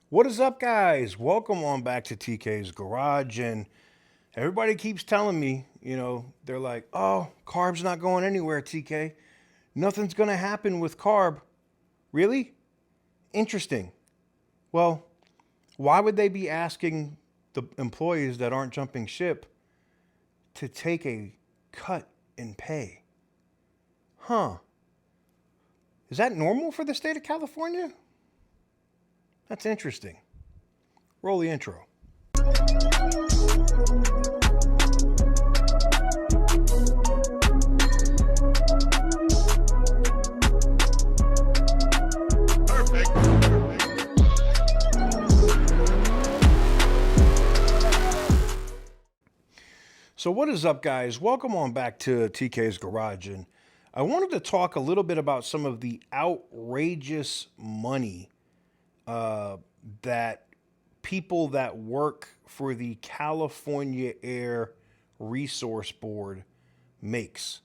What is up, guys? Welcome on back to TK's Garage. And everybody keeps telling me, they're like, oh, CARB's not going anywhere, TK. Nothing's going to happen with CARB. Really? Interesting. Well, why would they be asking the employees that aren't jumping ship to take a cut in pay? Huh. Is that normal for the state of California? That's interesting. Roll the intro. So what is up, guys? Welcome on back to TK's Garage. And I wanted to talk a little bit about some of the outrageous money that people that work for the California Air Resource Board makes.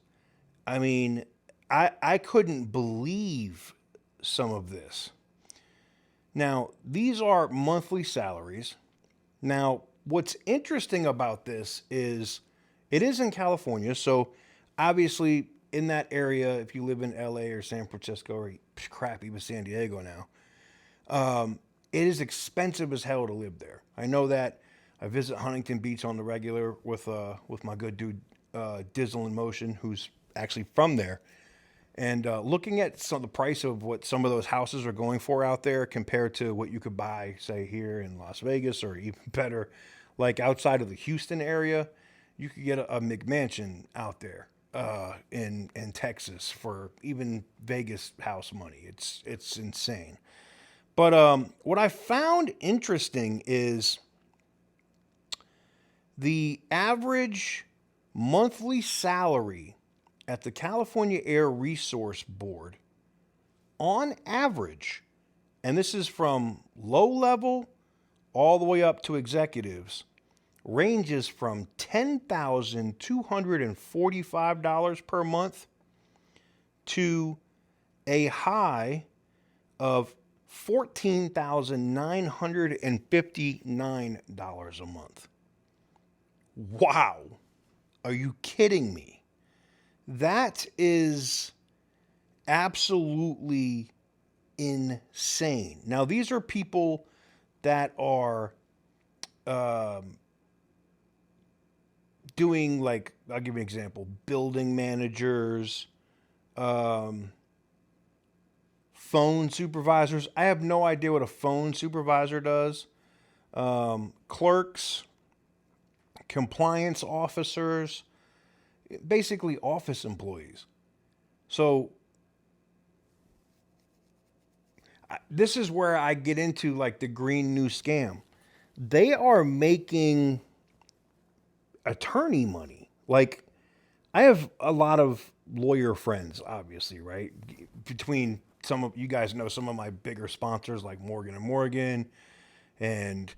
I mean, I couldn't believe some of this. Now, these are monthly salaries. Now, what's interesting about this is it is in California. So obviously in that area, if you live in LA or San Francisco or crap, even San Diego now, it is expensive as hell to live there. I know that. I visit Huntington Beach on the regular with my good dude Dizzle in Motion, who's actually from there. And looking at some of the price of what some of those houses are going for out there compared to what you could buy, say, here in Las Vegas, or even better, like outside of the Houston area, you could get a McMansion out there in Texas for even Vegas house money. It's insane. But what I found interesting is the average monthly salary at the California Air Resource Board, on average, and this is from low level all the way up to executives, ranges from $10,245 per month to a high of $14,959 a month. Wow. Are you kidding me? That is absolutely insane. Now, these are people that are doing, like, I'll give you an example, building managers, phone supervisors. I have no idea what a phone supervisor does. Clerks, compliance officers, basically office employees. So this is where I get into like the green new scam. They are making attorney money. Like, I have a lot of lawyer friends, obviously, right? Between some of you guys know some of my bigger sponsors like Morgan and Morgan, and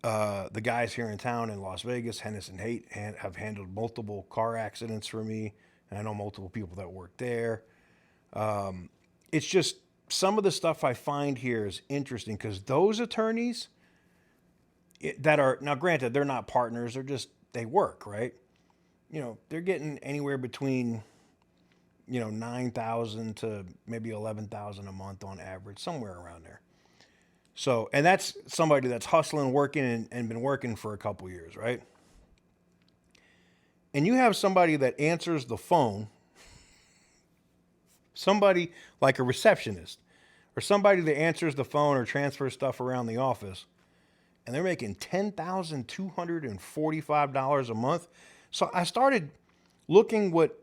the guys here in town in Las Vegas, Hennis and Haight, have handled multiple car accidents for me, and I know multiple people that work there. It's just some of the stuff I find here is interesting because those attorneys that are, now granted, they're not partners, they work, right? They're getting anywhere between 9,000 to maybe 11,000 a month on average, somewhere around there. So, and that's somebody that's hustling, working, and been working for a couple years, right? And you have somebody that answers the phone, somebody like a receptionist, or somebody that answers the phone or transfers stuff around the office, and they're making $10,245 a month. So I started looking what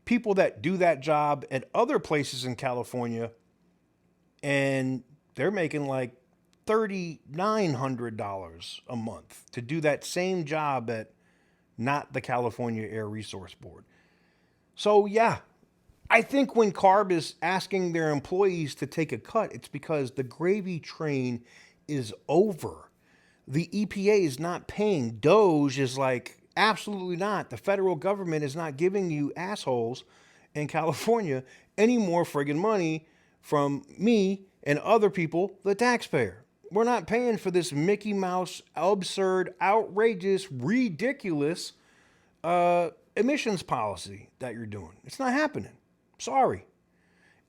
people that do that job at other places in California, and they're making like $3,900 a month to do that same job at not the California Air Resource Board. So yeah, I think when CARB is asking their employees to take a cut, it's because the gravy train is over. The EPA is not paying. DOJ is like, absolutely not. The federal government is not giving you assholes in California any more friggin' money from me and other people, the taxpayer. We're not paying for this Mickey Mouse, absurd, outrageous, ridiculous emissions policy that you're doing. It's not happening. Sorry.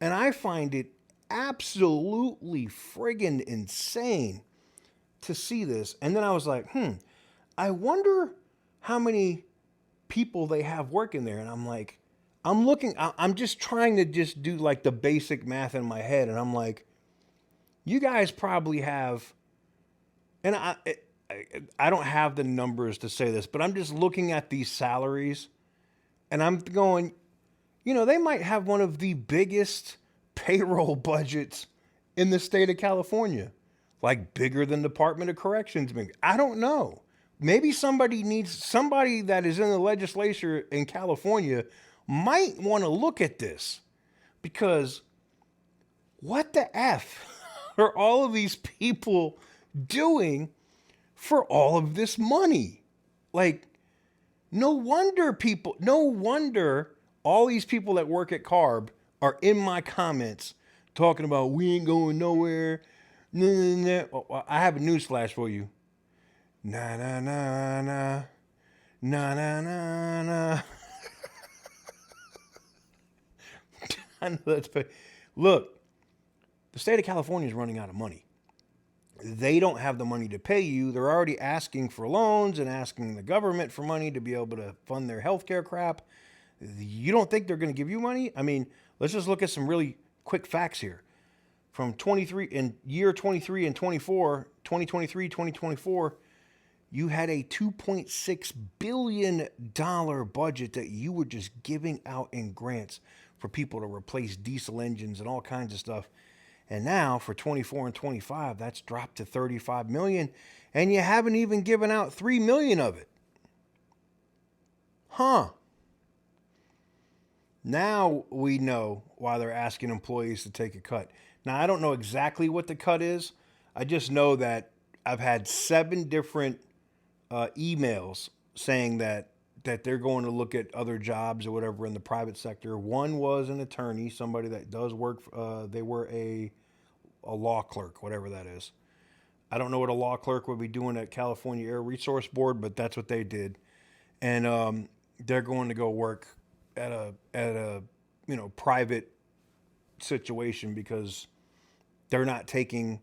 And I find it absolutely friggin' insane to see this. And then I was like, I wonder how many people they have working there. And I'm like, I'm just trying to just do like the basic math in my head. And I'm like, you guys probably have, and I don't have the numbers to say this, but I'm just looking at these salaries and I'm going, they might have one of the biggest payroll budgets in the state of California, like bigger than Department of Corrections. I don't know. Maybe somebody that is in the legislature in California might want to look at this, because what the F are all of these people doing for all of this money? Like, no wonder all these people that work at CARB are in my comments talking about we ain't going nowhere. Nah. Well, I have a newsflash for you. Na na na na. Na na na na. I know that's bad. Look, the state of California is running out of money. They don't have the money to pay you. They're already asking for loans and asking the government for money to be able to fund their healthcare crap. You don't think they're going to give you money? I mean, let's just look at some really quick facts here. From 23 in year 23 and 24, 2023, 2024, you had a $2.6 billion budget that you were just giving out in grants for people to replace diesel engines and all kinds of stuff. And now for 24 and 25, that's dropped to $35 million, and you haven't even given out $3 million of it. Now we know why they're asking employees to take a cut. Now, I don't know exactly what the cut is. I just know that I've had 7 different emails saying that they're going to look at other jobs or whatever in the private sector. One was an attorney, somebody that does work. They were a law clerk, whatever that is. I don't know what a law clerk would be doing at California Air Resource Board, but that's what they did. And they're going to go work at a private situation because they're not taking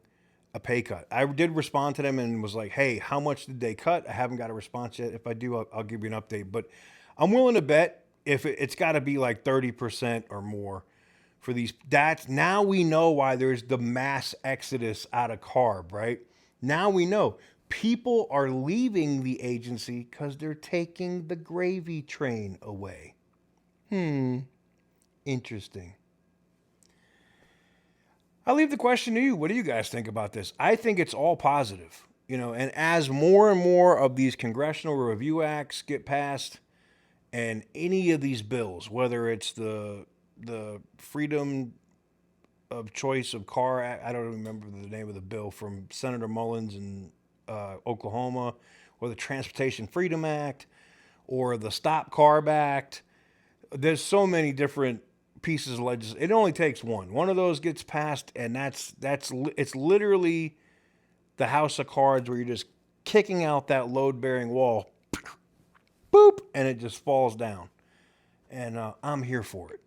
a pay cut. I did respond to them and was like, hey, how much did they cut? I haven't got a response yet. If I do, I'll give you an update. But I'm willing to bet if it's got to be like 30% or more for these. Now we know why there's the mass exodus out of CARB, right? Now we know people are leaving the agency because they're taking the gravy train away. Interesting. I'll leave the question to you. What do you guys think about this? I think it's all positive, and as more and more of these congressional review acts get passed and any of these bills, whether it's the freedom of choice of car act, I don't remember the name of the bill from Senator Mullins in Oklahoma, or the Transportation Freedom Act, or the Stop CARB Act. There's so many different pieces of legislation. It only takes one of those gets passed, and it's literally the house of cards where you're just kicking out that load-bearing wall, boop, and it just falls down. And I'm here for it.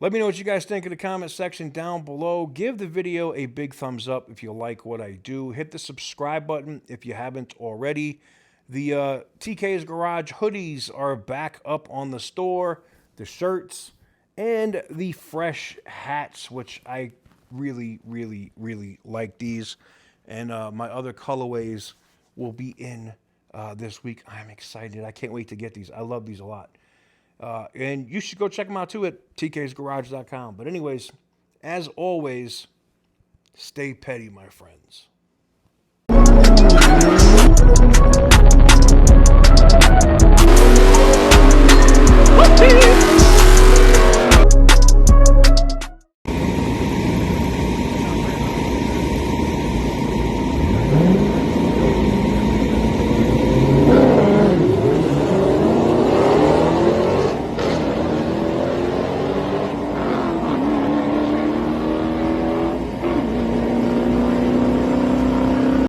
Let me know what you guys think in the comment section down below. Give the video a big thumbs up if you like what I do. Hit the subscribe button if you haven't already. The TK's Garage hoodies are back up on the store. The shirts and the fresh hats, which I really, really, really like these. And my other colorways will be in this week. I'm excited. I can't wait to get these. I love these a lot. And you should go check them out too at tksgarage.com. But anyways, as always, stay petty, my friends. Whoopsie!